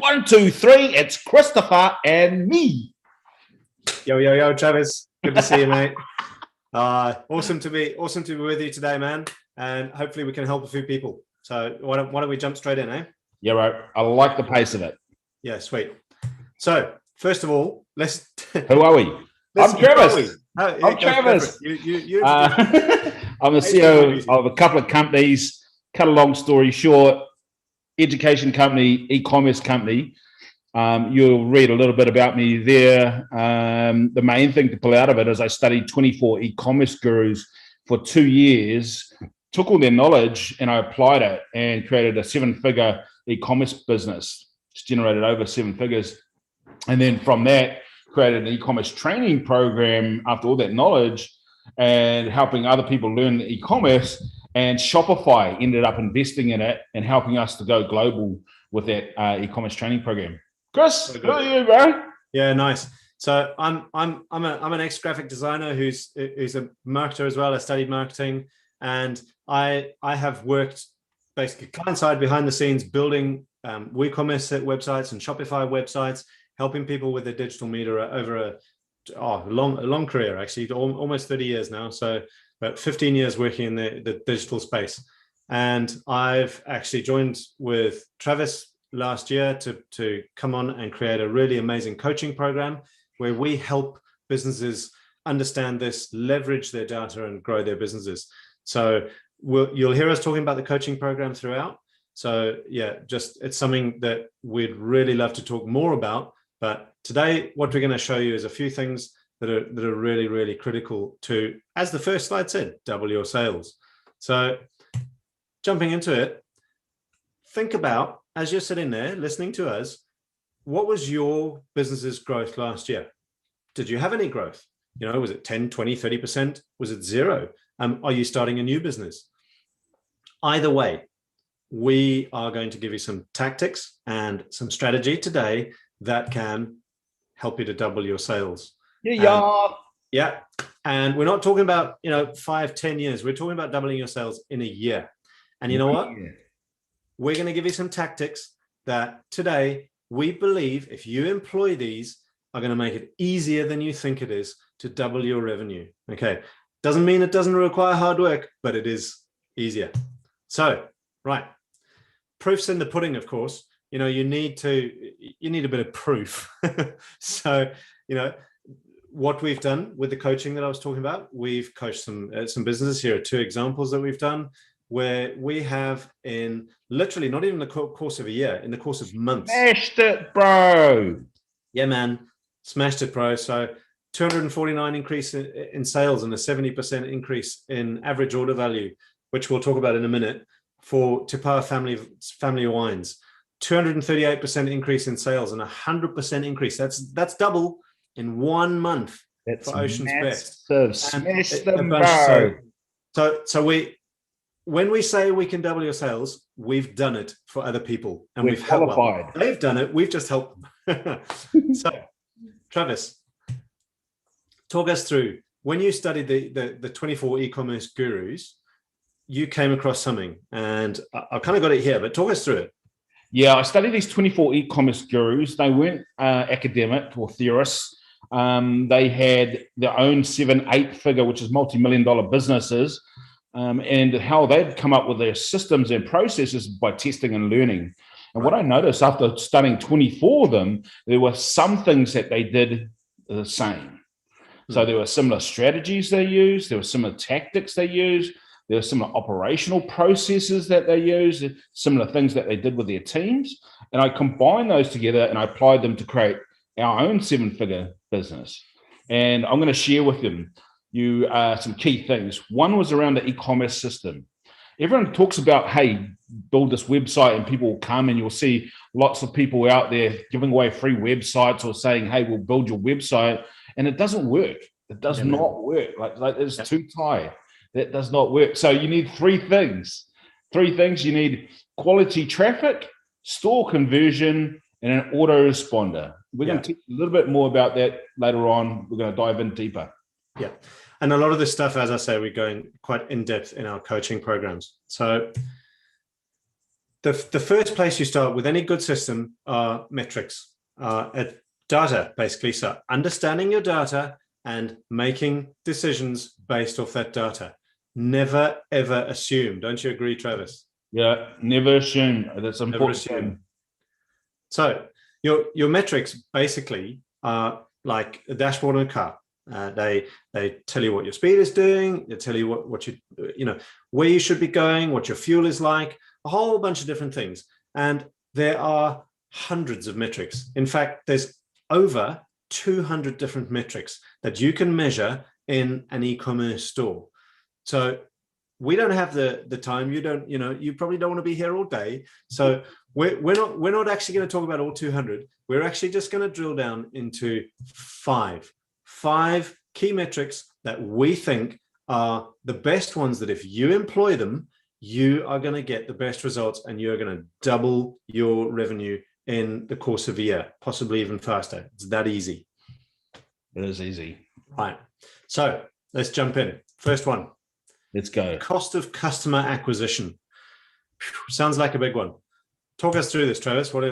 1, 2, 3. It's Christopher and me. Yo, Travis. Good to see you, mate. Awesome to be with you today, man. And hopefully we can help a few people. So why don't we jump straight in, eh? Yeah, right. I like the pace of it. Yeah, sweet. So first of all, let's. Who are we? I'm Travis. I'm Travis. I'm the CEO of a couple of companies. Cut a long story short, education company, e-commerce company. You'll read a little bit about me there. The main thing to pull out of it is I studied 24 e-commerce gurus for 2 years, took all their knowledge and I applied it and created a 7-figure e-commerce business. It's generated over 7 figures. And then from that, created an e-commerce training program after all that knowledge and helping other people learn the e-commerce. And Shopify ended up investing in it and helping us to go global with that e-commerce training program. Chris, who are you, bro? Yeah, nice. So I'm an ex-graphic designer who's a marketer as well. I studied marketing, and I have worked basically client side behind the scenes building WooCommerce websites and Shopify websites, helping people with their digital media over a long career, actually, almost 30 years now. So about 15 years working in the digital space. And I've actually joined with Travis last year to come on and create a really amazing coaching program where we help businesses understand this, leverage their data and grow their businesses. So you'll hear us talking about the coaching program throughout. So yeah, it's something that we'd really love to talk more about. But today, what we're going to show you is a few things that are really, really critical to, as the first slide said, double your sales. So jumping into it, think about, as you're sitting there listening to us, what was your business's growth last year? Did you have any growth? Was it 10, 20, 30%? Was it zero? Are you starting a new business? Either way, we are going to give you some tactics and some strategy today that can help you to double your sales. Yeah. And we're not talking about, 5, 10 years. We're talking about doubling your sales in a year. And you know what? We're going to give you some tactics that today we believe if you employ these are going to make it easier than you think it is to double your revenue. Okay. Doesn't mean it doesn't require hard work, but it is easier. So, right. Proof's in the pudding, of course. You need a bit of proof. So, what we've done with the coaching that I was talking about, we've coached some businesses. Here are 2 examples that we've done where we have, in literally not even the course of a year, in the course of months. Smashed it, bro. Yeah, man. Smashed it, bro. So 249 increase in sales and a 70% increase in average order value, which we'll talk about in a minute, for Te Pā family wines. 238% increase in sales and 100% increase. That's double in 1 month. That's for Ocean's Best. Smash them, bro. So when we say we can double your sales, we've done it for other people, and we've qualified. Helped. They've done it. We've just helped them. So, Travis, talk us through, when you studied the 24 e-commerce gurus, you came across something, and I've kind of got it here, but talk us through it. Yeah, I studied these 24 e-commerce gurus. They weren't academic or theorists. They had their own 7, 8-figure, which is multi-million-dollar businesses, and how they'd come up with their systems and processes by testing and learning. And what I noticed after studying 24 of them, there were some things that they did the same. So there were similar strategies they used. There were similar tactics they used. There were similar operational processes that they used, similar things that they did with their teams. And I combined those together and I applied them to create our own 7-figure business. And I'm going to share with them some key things. One was around the e-commerce system. Everyone talks about, hey, build this website and people will come, and you'll see lots of people out there giving away free websites or saying, hey, we'll build your website. And it doesn't work. It does not work. Like it's too tight. That does not work. So you need 3 things. 3 things. You need quality traffic, store conversion, and an autoresponder. We're going to teach a little bit more about that later on. We're going to dive in deeper. Yeah. And a lot of this stuff, as I say, we're going quite in depth in our coaching programs. So the first place you start with any good system are metrics, at data, basically. So understanding your data and making decisions based off that data. Never, ever assume. Don't you agree, Travis? Yeah, never assume. That's important. Never assume. So your metrics basically are like a dashboard in a car. They tell you what your speed is doing. They tell you what you know where you should be going, what your fuel is like, a whole bunch of different things. And there are hundreds of metrics. In fact, there's over 200 different metrics that you can measure in an e-commerce store. So we don't have the time. You probably don't want to be here all day. So we're not actually going to talk about all 200. We're actually just going to drill down into five key metrics that we think are the best ones, that if you employ them, you are going to get the best results and you're going to double your revenue in the course of a year, possibly even faster. It's that easy. It is easy. Right. So let's jump in. First one. Let's go. Cost of customer acquisition. Sounds like a big one. Talk us through this, Travis. What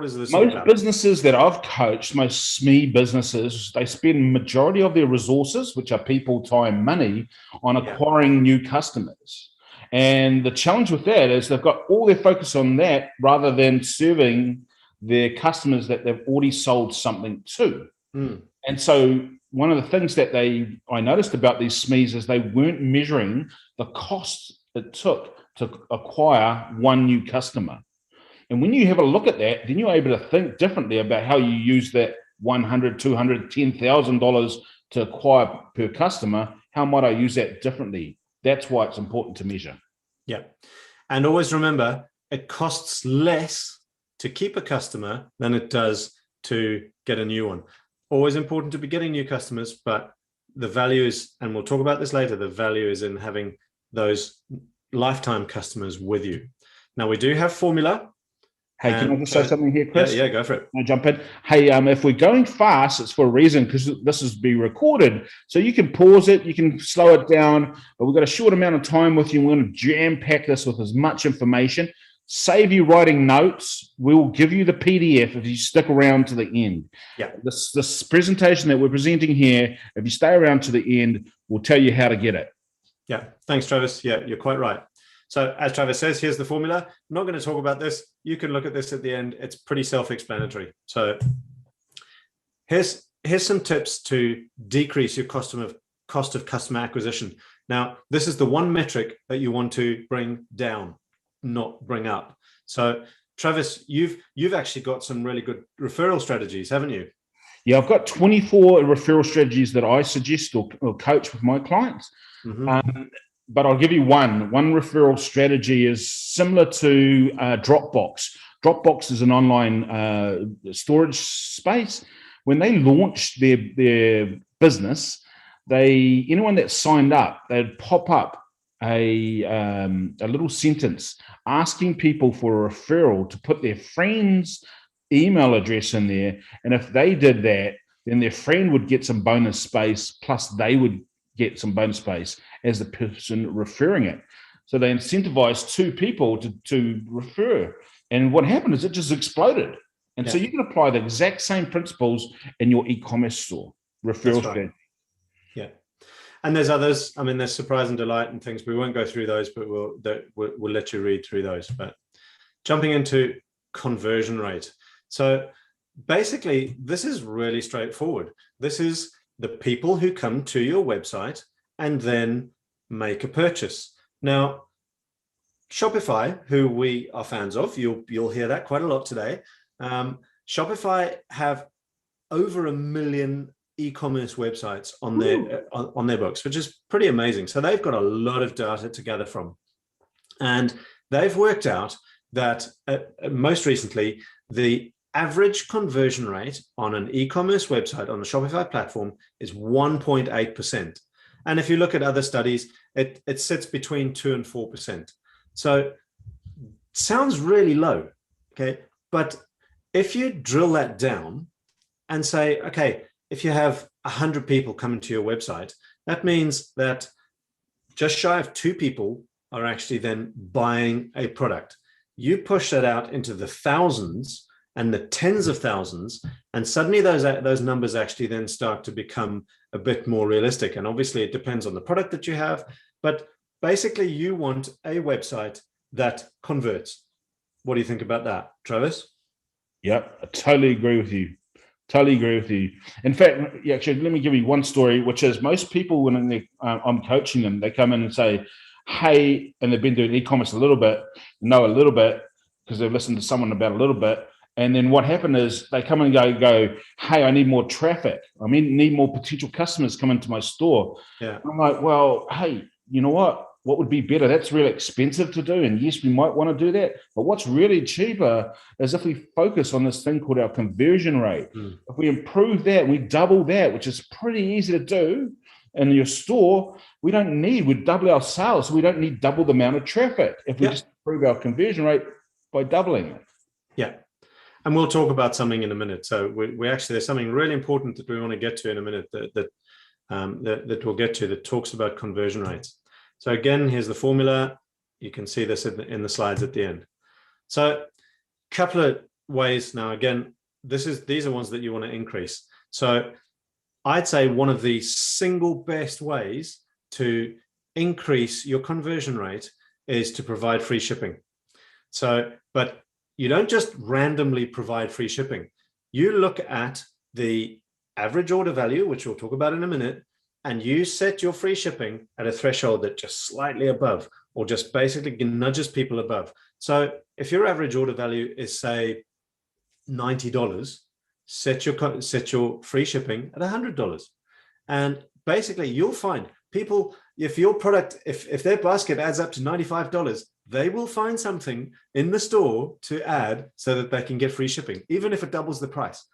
is this Most about? businesses that I've coached, most SME businesses, they spend majority of their resources, which are people, time, money, on acquiring new customers. And the challenge with that is they've got all their focus on that rather than serving their customers that they've already sold something to. And so one of the things that I noticed about these SMEs is they weren't measuring the cost it took to acquire one new customer. And when you have a look at that, then you're able to think differently about how you use that $100, $200, $10,000 to acquire per customer. How might I use that differently? That's why it's important to measure. Yeah. And always remember, it costs less to keep a customer than it does to get a new one. Always important to be getting new customers, but the value is, and we'll talk about this later, the value is in having those lifetime customers with you. Now, we do have formula. Hey, can I just say something here, Chris? Yeah, go for it. I'll jump in. Hey, if we're going fast, it's for a reason, because this is being recorded. So you can pause it, you can slow it down, but we've got a short amount of time with you. We're going to jam pack this with as much information. Save you writing notes. We'll give you the PDF if you stick around to the end. Yeah. This presentation that we're presenting here, if you stay around to the end, we'll tell you how to get it. Yeah. Thanks, Travis. Yeah, you're quite right. So as Travis says, here's the formula. I'm not going to talk about this. You can look at this at the end. It's pretty self-explanatory. So here's some tips to decrease your cost of customer acquisition. Now, this is the one metric that you want to bring down, not bring up. So Travis, you've actually got some really good referral strategies, haven't you? Yeah, I've got 24 referral strategies that I suggest or coach with my clients. But I'll give you one. One referral strategy is similar to Dropbox. Dropbox is an online storage space. When they launched their business, anyone that signed up, they'd pop up a little sentence asking people for a referral to put their friend's email address in there. And if they did that, then their friend would get some bonus space, plus they would get some bonus space as the person referring it. So they incentivized two people to refer. And what happened is it just exploded. And so you can apply the exact same principles in your e-commerce store, referral strategy. Yeah. And there's others. I mean, there's surprise and delight and things. We won't go through those, but we'll let you read through those. But jumping into conversion rate. So basically, this is really straightforward. This is the people who come to your website and then make a purchase. Now, Shopify, who we are fans of, you'll hear that quite a lot today. Shopify have over 1 million e-commerce websites on their books, which is pretty amazing. So they've got a lot of data to gather from, and they've worked out that most recently the average conversion rate on an e-commerce website on the Shopify platform is 1.8%. And if you look at other studies, it sits between 2 and 4%. So sounds really low, okay? But if you drill that down and say, okay, if you have 100 people coming to your website, that means that just shy of 2 people are actually then buying a product. You push that out into the thousands and the tens of thousands, and suddenly those numbers actually then start to become a bit more realistic. And obviously it depends on the product that you have, but basically you want a website that converts. What do you think about that, Travis? Yep, I totally agree with you. Totally agree with you. In fact, yeah, actually, let me give you one story, which is most people, when I'm coaching them, they come in and say, hey, and they've been doing e-commerce a little bit, know a little bit, because they've listened to someone about a little bit. And then what happened is they come and go, hey, I need more traffic. I need more potential customers coming to my store. Yeah. I'm like, well, hey, you know what? What would be better? That's really expensive to do. And yes, we might want to do that. But what's really cheaper is if we focus on this thing called our conversion rate. If we improve that, we double that, which is pretty easy to do in your store. We double our sales. So we don't need double the amount of traffic if we just improve our conversion rate by doubling it. Yeah. And we'll talk about something in a minute. So we actually, there's something really important that we want to get to in a minute that we'll get to, that talks about conversion rates. So again, here's the formula. You can see this in the slides at the end. So a couple of ways now. Again, these are ones that you want to increase. So I'd say one of the single best ways to increase your conversion rate is to provide free shipping. So, but you don't just randomly provide free shipping. You look at the average order value, which we'll talk about in a minute, and you set your free shipping at a threshold that just slightly above, or just basically nudges people above. So if your average order value is, say, $90, set your free shipping at $100. And basically you'll find people, if your product, if their basket adds up to $95, they will find something in the store to add so that they can get free shipping, even if it doubles the price,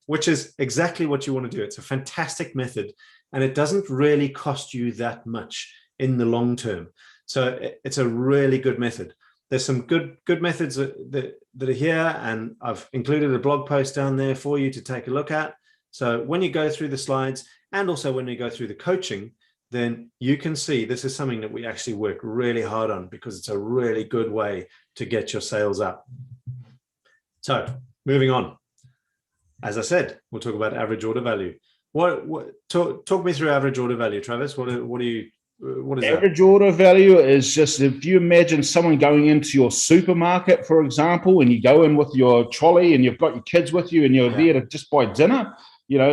which is exactly what you want to do. It's a fantastic method, and it doesn't really cost you that much in the long term. So it's a really good method. There's some good methods that are here, and I've included a blog post down there for you to take a look at. So when you go through the slides, and also when you go through the coaching, then you can see this is something that we actually work really hard on, because it's a really good way to get your sales up. So moving on. As I said, we'll talk about average order value. Talk me through average order value, Travis. What is average order value is just, if you imagine someone going into your supermarket, for example, and you go in with your trolley and you've got your kids with you and you're there to just buy dinner,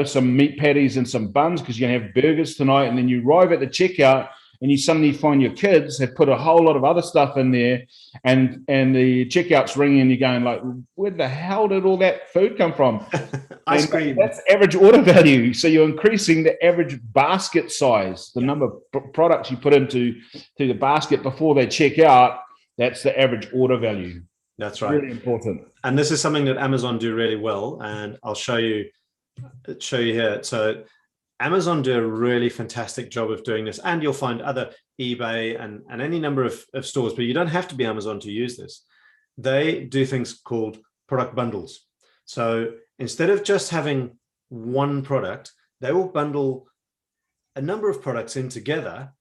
some meat patties and some buns because you're going to have burgers tonight, and then you arrive at the checkout and you suddenly find your kids have put a whole lot of other stuff in there, and the checkout's ringing and you're going like, where the hell did all that food come from? Ice cream. That's average order value. So you're increasing the average basket size, the number of products you put into the basket before they check out. That's the average order value. That's right. Really important. And this is something that Amazon do really well, and I'll show you here. So Amazon do a really fantastic job of doing this, and you'll find other eBay and any number of stores, but you don't have to be Amazon to use this. They do things called product bundles. So instead of just having one product, they will bundle a number of products in together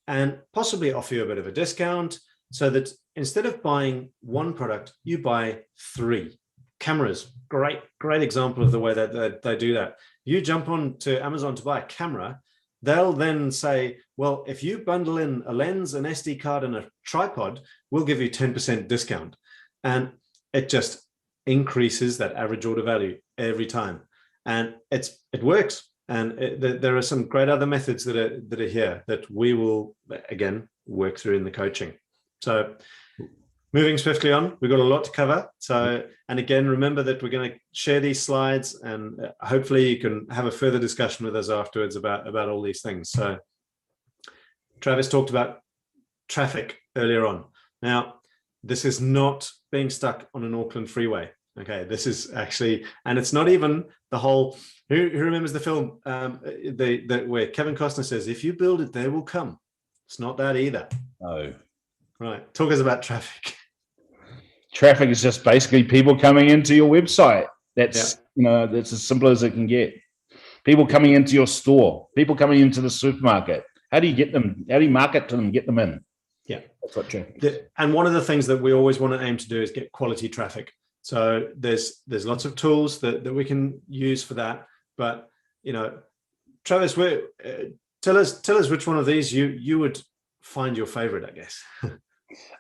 and possibly offer you a bit of a discount, so that instead of buying one product, you buy three. Cameras, great example of the way that they do that. You jump on to Amazon to buy a camera, they'll then say, well, if you bundle in a lens, an SD card, and a tripod, we'll give you 10% discount. And it just increases that average order value every time. And it works. And there are some great other methods that are here that we will, again, work through in the coaching. So moving swiftly on, we've got a lot to cover. So, and again, remember that we're going to share these slides, and hopefully you can have a further discussion with us afterwards about all these things. So Travis talked about traffic earlier on. Now, this is not being stuck on an Auckland freeway. Okay, this is actually, and it's not even the whole, who remembers the film where Kevin Costner says, if you build it, they will come. It's not that either. No. Right, talk us about traffic. Traffic is just basically people coming into your website. That's that's as simple as it can get. People coming into your store, people coming into the supermarket. How do you get them? How do you market to them, get them in? Yeah. That's what traffic. And one of the things that we always want to aim to do is get quality traffic. So there's lots of tools that we can use for that. But, Travis, tell us which one of these you would find your favorite, I guess.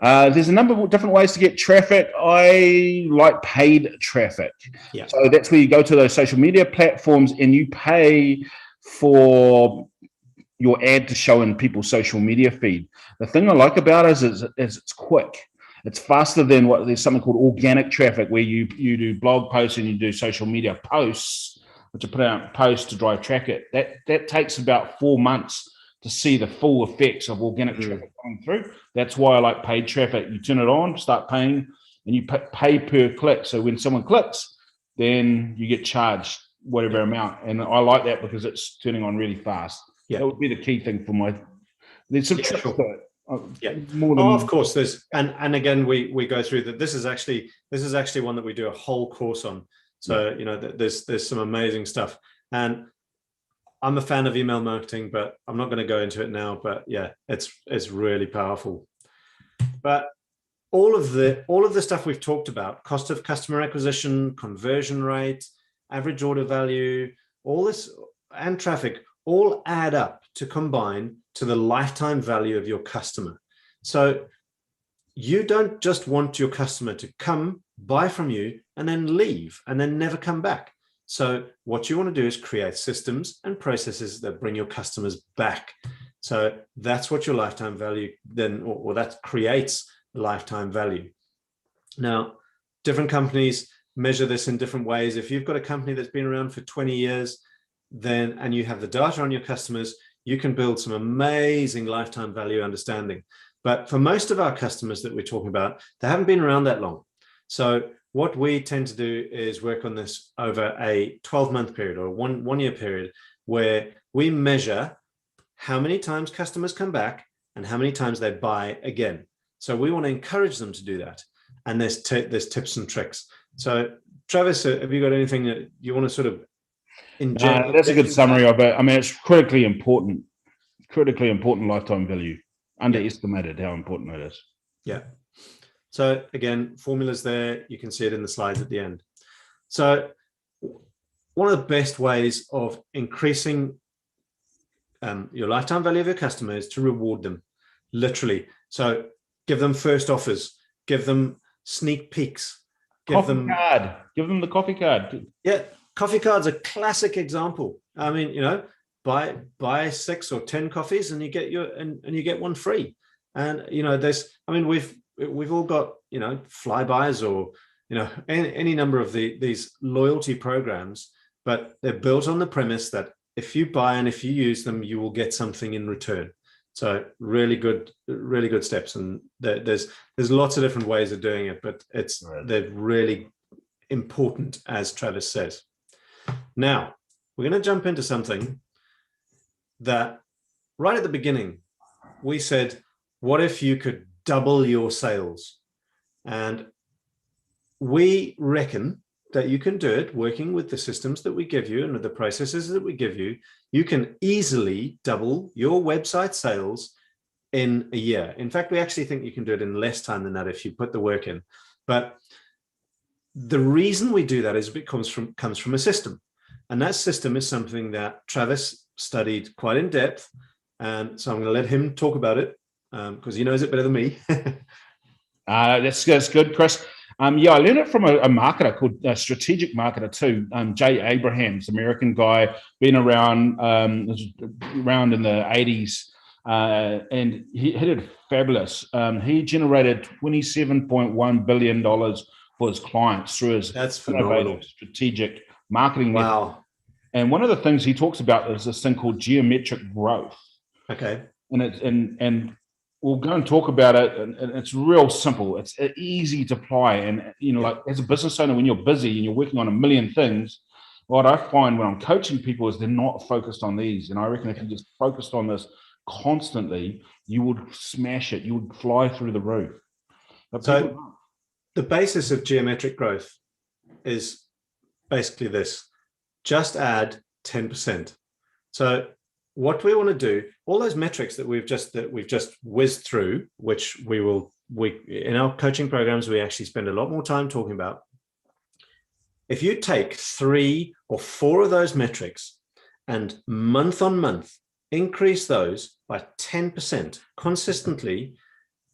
There's a number of different ways to get traffic. I like paid traffic. Yeah. So that's where you go to those social media platforms and you pay for your ad to show in people's social media feed. The thing I like about it is it's quick. It's faster than there's something called organic traffic, where you do blog posts and you do social media posts, which you put out posts to drive traffic. That takes about 4 months to see the full effects of organic traffic coming through. That's why I like paid traffic. You turn it on, start paying, and you pay per click. So when someone clicks, then you get charged whatever amount. And I like that because it's turning on really fast. Yeah. That would be the key thing for there's some tricks to it. Of course, there's and again we go through that. This is actually one that we do a whole course on. So there's some amazing stuff, and I'm a fan of email marketing, but I'm not going to go into it now. But yeah, it's really powerful. But all of the stuff we've talked about, cost of customer acquisition, conversion rate, average order value, all this, and traffic, all add up to combine to the lifetime value of your customer. So you don't just want your customer to come, buy from you, and then leave, and then never come back. So what you want to do is create systems and processes that bring your customers back. So that's what your lifetime value then, or that creates lifetime value. Now, different companies measure this in different ways. If you've got a company that's been around for 20 years, and you have the data on your customers, you can build some amazing lifetime value understanding. But for most of our customers that we're talking about, they haven't been around that long. So what we tend to do is work on this over a 12-month period or one year period, where we measure how many times customers come back and how many times they buy again. So we want to encourage them to do that. And there's tips and tricks. So Travis, have you got anything that you want to sort of inject? That's a good summary of it. I mean, it's critically important lifetime value. Underestimated how important it is. Yeah. So again, formulas there, you can see it in the slides at the end. So one of the best ways of increasing your lifetime value of your customer is to reward them, literally. So give them first offers, give them sneak peeks, give them the coffee card. Yeah, coffee card's a classic example. I mean, buy 6 or 10 coffees and you get one free. And we've all got flybys or any number of these loyalty programs, but they're built on the premise that if you buy and if you use them, you will get something in return. So really good steps, and there's lots of different ways of doing it, but they're really important, as Travis says. Now we're going to jump into something that right at the beginning we said, what if you could double your sales? And we reckon that you can do it working with the systems that we give you and with the processes that we give you. You can easily double your website sales in a year. In fact, we actually think you can do it in less time than that if you put the work in. But the reason we do that is it comes from a system. And that system is something that Travis studied quite in depth. And so I'm going to let him talk about it because he knows it better than me. That's good, Chris. I learned it from a marketer called a strategic marketer too, Jay Abrahams, American guy, been around in the 80s, and he did fabulous. He generated $27.1 billion for his clients through his innovative strategic marketing. Wow. Method. And one of the things he talks about is this thing called geometric growth. Okay. And we'll go and talk about it, and it's real simple. It's easy to apply. And, like as a business owner, when you're busy and you're working on a million things, what I find when I'm coaching people is they're not focused on these. And I reckon if you just focused on this constantly, you would smash it. You would fly through the roof. So the basis of geometric growth is basically this: just add 10%. So what we want to do, all those metrics that we've just whizzed through, which we in our coaching programs, we actually spend a lot more time talking about. If you take 3 or 4 of those metrics and month on month increase those by 10% consistently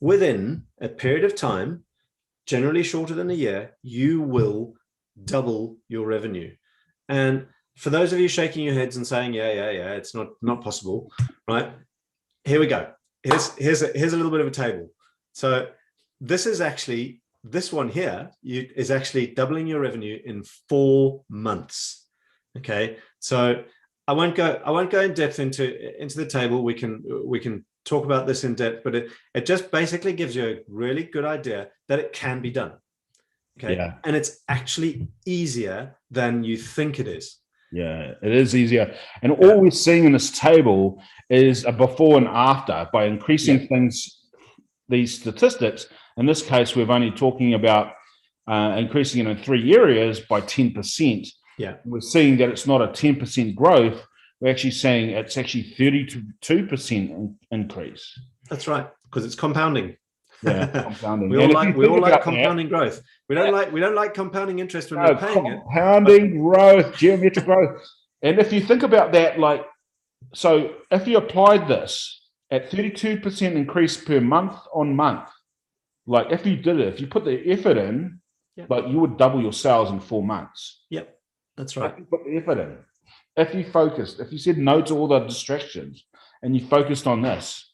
within a period of time, generally shorter than a year, you will double your revenue. And for those of you shaking your heads and saying, yeah, it's not possible, right? Here we go. Here's a little bit of a table. So this one here is actually doubling your revenue in 4 months. Okay, so I won't go in depth into the table. We can talk about this in depth, but it just basically gives you a really good idea that it can be done. Okay, Yeah. and it's actually easier than you think it is. Yeah, it is easier. And all we're seeing in this table is a before and after by increasing these statistics. In this case, we're only talking about increasing it in 3 areas by 10%. Yeah. We're seeing that it's not a 10% growth. We're actually saying it's actually 32% increase. That's right, because it's compounding. Yeah, compounding. we all like compounding growth. We don't like compounding interest when we're paying it. Compounding growth, geometric growth. And if you think about that, like, so if you applied this at 32% increase per month on month, like if you did it, if you put the effort in, like you would double your sales in 4 months. Yep, that's right. If you put the effort in, if you focused, if you said no to all the distractions and you focused on this,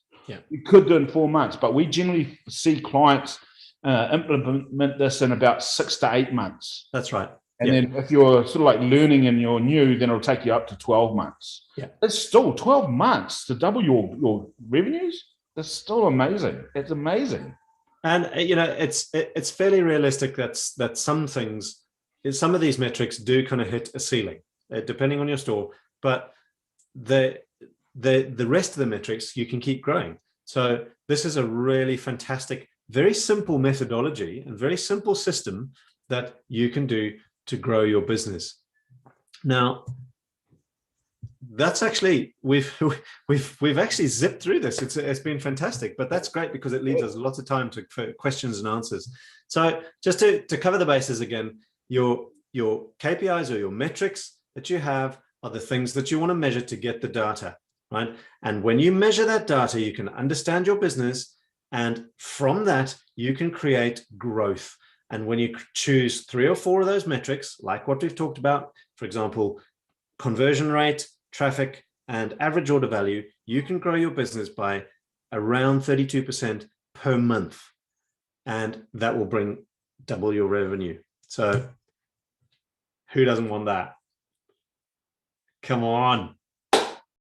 you could do it in 4 months. But we generally see clients implement this in about 6 to 8 months. That's right. And then if you're sort of like learning and you're new, then it'll take you up to 12 months. Yeah. It's still 12 months to double your revenues. That's still amazing. It's amazing. And it's fairly realistic that some of these metrics do kind of hit a ceiling, depending on your store. But the rest of the metrics you can keep growing. So this is a really fantastic, very simple methodology and very simple system that you can do to grow your business. Now, that's actually we've actually zipped through this. It's been fantastic, but that's great because it leaves us lots of time for questions and answers. So just to cover the bases again, your KPIs or your metrics that you have are the things that you want to measure to get the data, right? And when you measure that data, you can understand your business, and from that you can create growth. And when you choose 3 or 4 of those metrics, like what we've talked about, for example, conversion rate, traffic, and average order value, you can grow your business by around 32% per month. And that will bring double your revenue. So who doesn't want that? Come on.